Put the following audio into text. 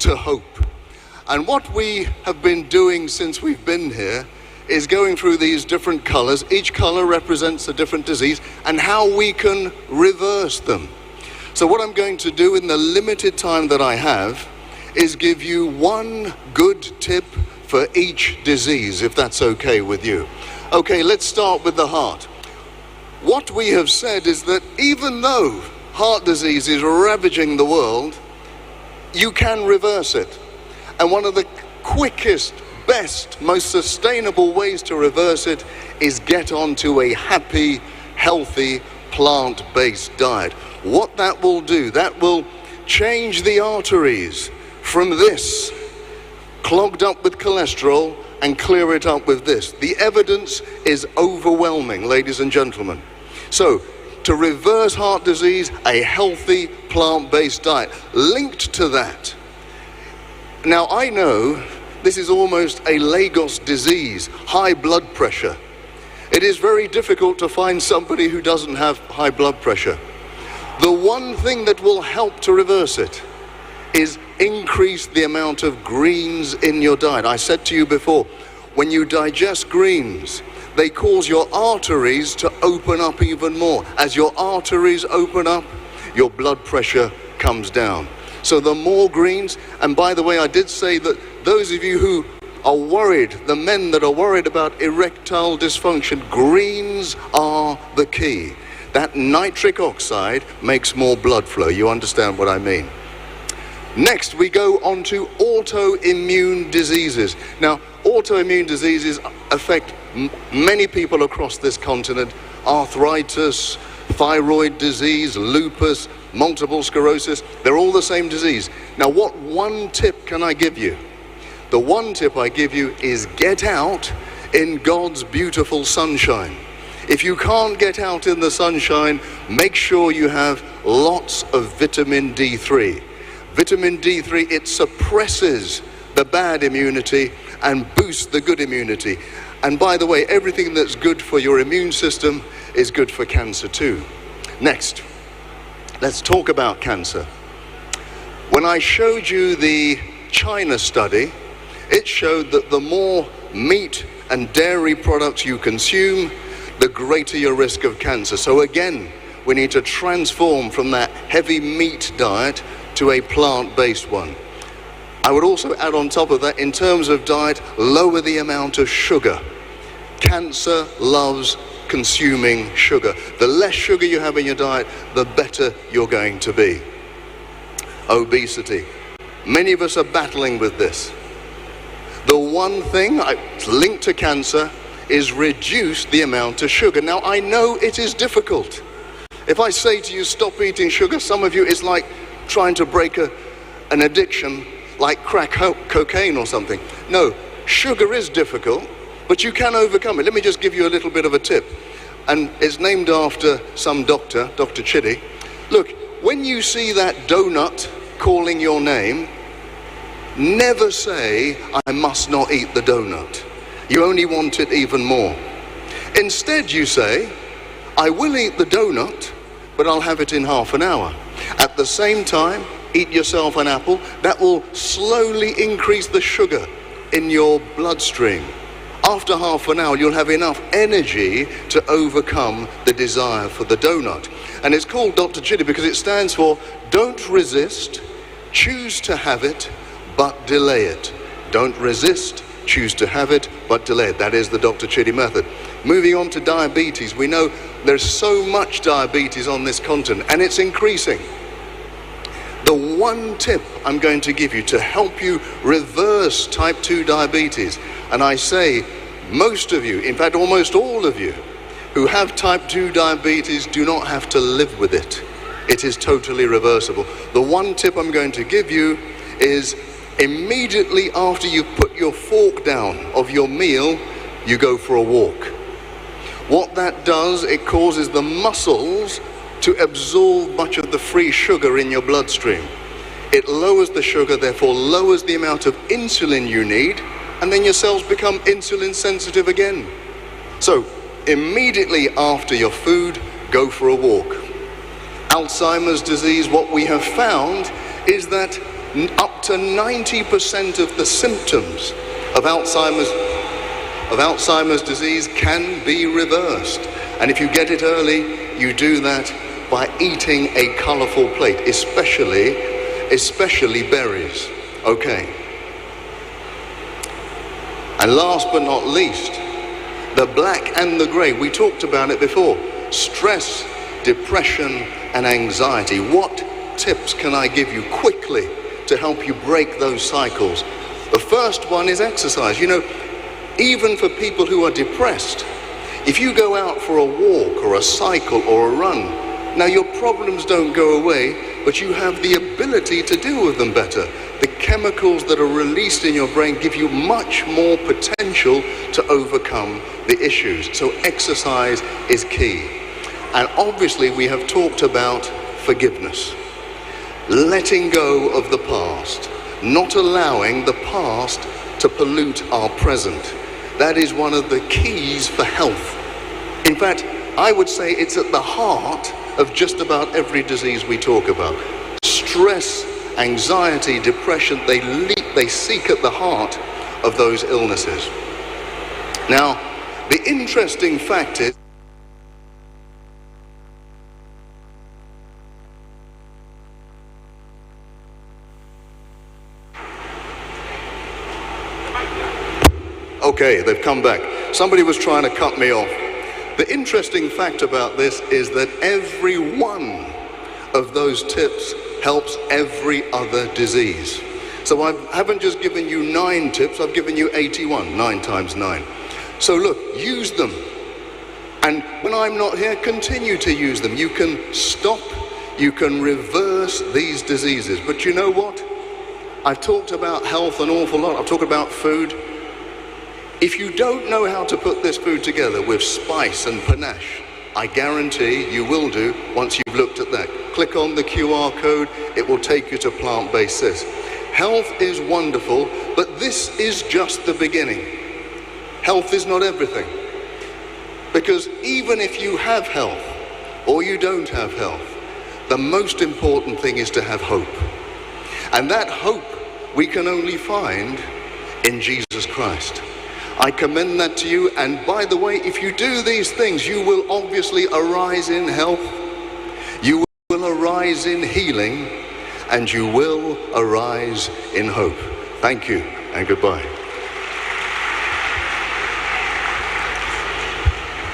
to hope. And what we have been doing since we've been here is going through these different colors. Each color represents a different disease and how we can reverse them. So what I'm going to do in the limited time that I have is give you one good tip for each disease, if that's okay with you. Okay, let's start with the heart. What we have said is that even though heart disease is ravaging the world, you can reverse it. And one of the quickest, best, most sustainable ways to reverse it is get onto a happy, healthy, plant-based diet. What that will do, that will change the arteries from this, clogged up with cholesterol, and clear it up with this. The evidence is overwhelming, ladies and gentlemen. So, to reverse heart disease, a healthy plant-based diet. Linked to that. Now, I know this is almost a Lagos disease, high blood pressure. It is very difficult to find somebody who doesn't have high blood pressure. The one thing that will help to reverse it is increase the amount of greens in your diet. I said to you before, when you digest greens, they cause your arteries to open up even more. As your arteries open up, your blood pressure comes down. So the more greens, and by the way, I did say that those of you who are worried, the men that are worried about erectile dysfunction, greens are the key. That nitric oxide makes more blood flow. You understand what I mean? Next, we go on to autoimmune diseases. Now, autoimmune diseases affect many people across this continent. Arthritis, thyroid disease, lupus, multiple sclerosis, they're all the same disease. Now, what one tip can I give you? The one tip I give you is get out in God's beautiful sunshine. If you can't get out in the sunshine, make sure you have lots of vitamin D3. Vitamin D3, it suppresses the bad immunity and boosts the good immunity. And by the way, everything that's good for your immune system is good for cancer too. Next, let's talk about cancer. When I showed you the China study, it showed that the more meat and dairy products you consume, the greater your risk of cancer. So again, we need to transform from that heavy meat diet to a plant-based one. I would also add on top of that, in terms of diet, lower the amount of sugar. Cancer loves consuming sugar. The less sugar you have in your diet, the better you're going to be. Obesity. Many of us are battling with this. The one thing linked to cancer is reduce the amount of sugar. Now, I know it is difficult. If I say to you, stop eating sugar, some of you, it's like trying to break an addiction like crack cocaine or something. No, sugar is difficult, but you can overcome it. Let me just give you a little bit of a tip. And it's named after some doctor, Dr. Chidi. Look, when you see that donut calling your name, never say, I must not eat the donut. You only want it even more. Instead, you say, I will eat the donut, but I'll have it in half an hour. At the same time, eat yourself an apple. That will slowly increase the sugar in your bloodstream. After half an hour, you'll have enough energy to overcome the desire for the donut. And it's called Dr. Chidi because it stands for don't resist, choose to have it, but delay it. Don't resist, choose to have it, but delay it. That is the Dr. Chidi method. Moving on to diabetes, we know there's so much diabetes on this continent, and it's increasing. The one tip I'm going to give you to help you reverse type 2 diabetes, and I say most of you, in fact almost all of you, who have type 2 diabetes do not have to live with it. It is totally reversible. The one tip I'm going to give you is immediately after you put your fork down of your meal, you go for a walk. What that does, it causes the muscles to absorb much of the free sugar in your bloodstream. It lowers the sugar, therefore lowers the amount of insulin you need, and then your cells become insulin sensitive again. So, immediately after your food, go for a walk. Alzheimer's disease, what we have found is that Up to 90% of the symptoms of Alzheimer's disease can be reversed. And if you get it early, you do that by eating a colorful plate, especially berries. Okay. And last but not least, the black and the gray. We talked about it before. Stress, depression, and anxiety. What tips can I give you quickly to help you break those cycles? The first one is exercise. You know, even for people who are depressed, if you go out for a walk or a cycle or a run, now your problems don't go away, but you have the ability to deal with them better. The chemicals that are released in your brain give you much more potential to overcome the issues. So exercise is key. And obviously we have talked about forgiveness. Letting go of the past, not allowing the past to pollute our present. That is one of the keys for health. In fact, I would say it's at the heart of just about every disease we talk about. Stress, anxiety, depression, they seek at the heart of those illnesses. Now, the interesting fact is, okay, they've come back. Somebody was trying to cut me off. The interesting fact about this is that every one of those tips helps every other disease. So I haven't just given you 9 tips, I've given you 81, 9 times 9. So look, use them. And when I'm not here, continue to use them. You can stop, you can reverse these diseases. But you know what? I've talked about health an awful lot. I've talked about food. If you don't know how to put this food together with spice and panache, I guarantee you will do once you've looked at that. Click on the QR code, it will take you to plant-based cis. Health is wonderful, but this is just the beginning. Health is not everything. Because even if you have health, or you don't have health, the most important thing is to have hope. And that hope we can only find in Jesus Christ. I commend that to you, and by the way, if you do these things, you will obviously arise in health, you will arise in healing, and you will arise in hope. Thank you, and goodbye.